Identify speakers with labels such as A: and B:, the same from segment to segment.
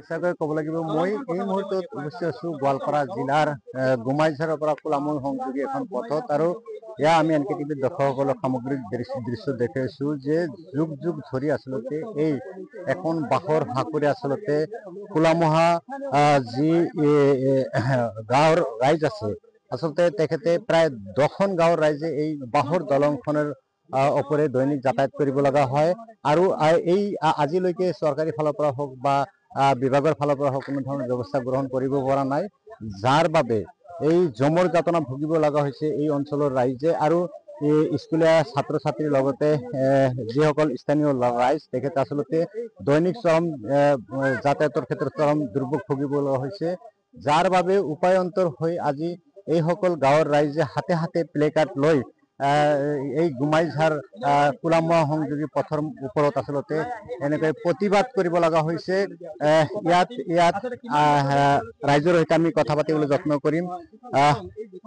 A: সঁচাকৈ ক'ব লাগিব মই এই মুহূৰ্তত অৱশ্যে আছো গোৱালপাৰা জিলাৰ গুমাইঝাৰৰ পৰা কোলামুৰ সংযোগী এখন পথত আৰু এয়া আমি এনকেটিভিৰ দৰ্শকসকলক সামগ্ৰিক দৃশ্য দেখাইছো যে যুগ যুগ ধৰি আচলতে এই এখন বাঁহৰ হাকুৰে আচলতে কোলামহা যি গাঁৱৰ ৰাইজ আছে আচলতে তেখেতে প্ৰায় 10খন গাঁৱৰ ৰাইজে এই বাঁহৰ দলংখনৰ ওপৰে দৈনিক যাতায়াত কৰিব লগা হয় আৰু এই আজিলৈকে চৰকাৰী ফালৰ পৰা হওক বা বিভাগৰ ফালৰ পৰা হওক কোনো ধৰণৰ ব্যৱস্থা গ্ৰহণ কৰিব পৰা নাই যাৰ বাবে এই জমৰ যাতনা ভুগিব লগা হৈছে এই অঞ্চলৰ ৰাইজে আৰু স্কুলীয়া ছাত্ৰ ছাত্ৰীৰ লগতে যিসকল স্থানীয় ৰাইজ তেখেতে আচলতে দৈনিক চৰম যাতায়াতৰ ক্ষেত্ৰত চৰম দুৰ্ভোগ ভুগিব লগা হৈছে যাৰ বাবে উপায়ন্তৰ হৈ আজি এইসকল গাঁৱৰ ৰাইজে হাতে হাতে প্লে কাৰ্ড লৈ এই গুমাইঝাৰ কোলামুৱা সংযোগী পথৰ ওপৰত আচলতে এনেকৈ প্ৰতিবাদ কৰিব লগা হৈছে ইয়াত ৰাইজৰ সৈতে আমি কথা পাতিবলৈ যত্ন কৰিম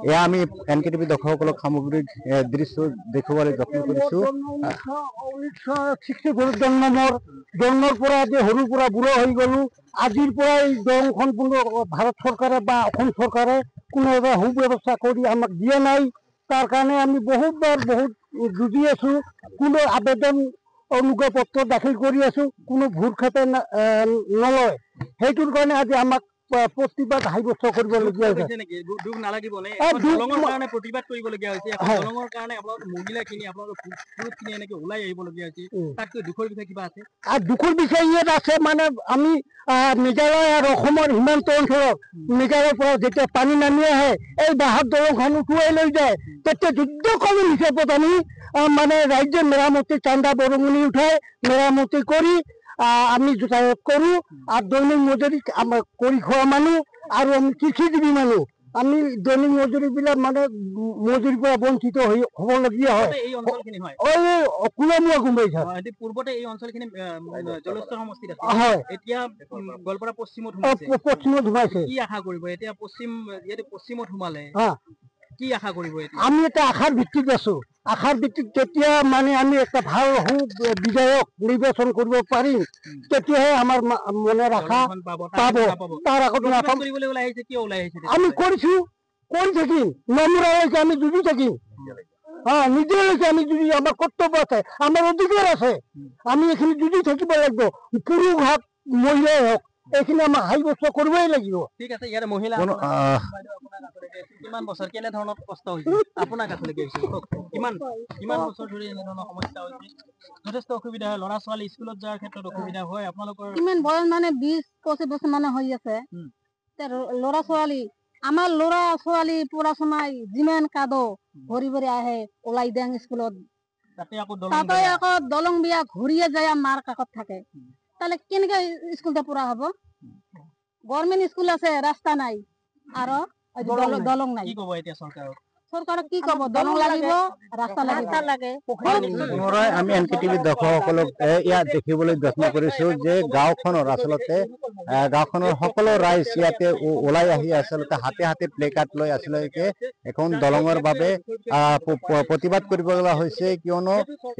A: এয়া আমি এনকেটিভি দৰ্শকসকলক সামগ্ৰিক দৃশ্য দেখুৱাবলৈ যত্ন কৰিছো 1964 জন্মৰ পৰা যে সৰুৰ পৰা বুঢ়া হৈ গলো আজিৰ পৰা এই দলংখন ভাৰত চৰকাৰে বা অসম চৰকাৰে কোনো এটা সুব্যৱস্থা কৰি আমাক দিয়া নাই তাৰ কাৰণে আমি বহুতবাৰ বহুত যুঁজি আছো কোনো আবেদন অনুজ্ঞা পত্ৰ দাখিল কৰি আছো কোনো ভূৰক্ষেপে নলয় সেইটোৰ কাৰণে আজি আমাক প্ৰতিবাদ সাব্যস্ত কৰিবলগীয়া হৈছে দুখ নালাগিব নে দলঙৰ কাৰণে প্ৰতিবাদ কৰিবলগীয়া হৈছে দলঙৰ কাৰণে আপোনালোক মহিলাখিনি আপোনালোক পুৰুষখিনি এনেকৈ ওলাই আহিবলগীয়া হৈছে তাতকৈ দুখৰ বিষয় কিবা আছে আৰু দুখৰ বিষয় ইয়াত আছে মানে আমি মেঘালয় আৰু অসমৰ সীমান্ত অঞ্চলত মেঘালয়ৰ পৰা যেতিয়া পানী নামি আহে এই বাঁহৰ দলংখন উটুৱাই লৈ যায় তেতিয়া যুদ্ধকালীন হিচাপত আমি মানে ৰাজ্যৰ মেৰামতি চান্দা বৰঙণি উঠাই মেৰামতি কৰি আমি যাতায়াত কৰো আৰু দৈনিক মজুৰি আমাৰ কৰি খোৱা মানুহ আৰু আমি কৃষিজীৱী মানুহ আমি দৈনিক মজুৰিবিলাক মানে মজুৰিৰ পৰা বঞ্চিত হ'বলগীয়া হয় কোলামুৱা গুমাইঝাৰ পূৰ্বতে এই অঞ্চলখিনি জলস্তৰ সমষ্টিত আছিল হয় এতিয়া গোৱালপাৰা পশ্চিমত সোমাইছে কি আশা কৰিব এতিয়া পশ্চিমত সোমালে কি আশা কৰিব আমি এটা আশাৰ ভিত্তিত আছো আশাৰ ভিত্তিত যেতিয়া মানে আমি একটা ভাল বিধায়ক নিৰ্বাচন কৰিব পাৰিম তেতিয়াহে আমাৰ মনৰ আশা পাব তাৰ আগত আমি কৰিছো কৰি থাকিম নমৰালৈকে আমি যুঁজি থাকিম নিজলৈকে আমি যুঁজি আমাৰ কৰ্তব্য আছে আমাৰ অধিকাৰ আছে আমি এইখিনি যুঁজি থাকিব লাগিব পুৰুষ হওক মহিলাই হওক এইখিনি আমাৰ সাব্যস্ত কৰিবই লাগিব ঠিক আছে ইয়াৰ মহিলা কিমান বছৰ কেনে ধৰণৰ কষ্ট হৈছে আপোনাক আচলতে কিমান বছৰ ধৰি এনে ধৰণৰ সমস্যা হৈছে যথেষ্ট অসুবিধা হয় ল'ৰা ছোৱালী স্কুলত যোৱাৰ ক্ষেত্ৰত অসুবিধা হয় আপোনালোকৰ কিমান বয়স মানে 20-25 বছৰ মানে হৈ আছে ল'ৰা ছোৱালী আমাৰ ল'ৰা ছোৱালী পঢ়া শুনাই যিমান কাদো ভৰি ভৰি আহে ওলাই দেং স্কুলত তাতে আকৌ দলং বিয়া ঘূৰিয়ে যায় মাৰ কাষত থাকে তাহলে কেনেকে স্কুলটা পড়া হব গভর্নমেন্ট স্কুল আছে রাস্তা নাই আর দলং নাই কি কব এতিয়া সরকারক কি কব দলং লাগিব রাস্তা লাগে পুনরায় আমি এনকেটিভি দৰ্শকসকলক ইয়াত দেখিবলৈ যত্ন কৰিছো যে গাঁওখনৰ আচলতে গাঁওখনৰ সকলো ৰাইজ ইয়াতে ওলাই আহি আচলতে হাতে হাতে প্লে কাৰ্ড লৈ আচলতে এখন দলঙৰ বাবে প্ৰতিবাদ কৰিব লগা হৈছে কিয়নো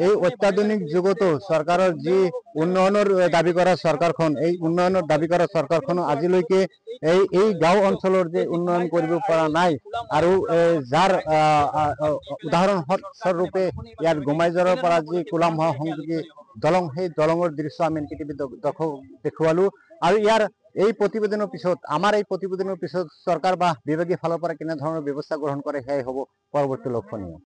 A: এই অত্যাধুনিক যুগতো চৰকাৰৰ যি উন্নয়নৰ দাবী কৰা চৰকাৰখন এই উন্নয়নৰ দাবী কৰা চৰকাৰখন আজিলৈকে এই গাঁও অঞ্চলৰ যে উন্নয়ন কৰিব পৰা নাই আৰু যাৰ উদাহৰণ স্বৰূপে ইয়াত গুমাইঝাৰৰ পৰা যি কোলামুৱা সংযোগী দলং সেই দলঙৰ দৃশ্য আমি এনকেটিভি দৰ্শক দেখুৱালো আৰু ইয়াৰ এই প্ৰতিবেদনৰ পিছত আমাৰ এই প্ৰতিবেদনৰ পিছত চৰকাৰ বা বিভাগীয় ফালৰ পৰা কেনে ধৰণৰ ব্যৱস্থা গ্ৰহণ কৰে সেয়াই হ'ব পৰৱৰ্তী লক্ষণীয়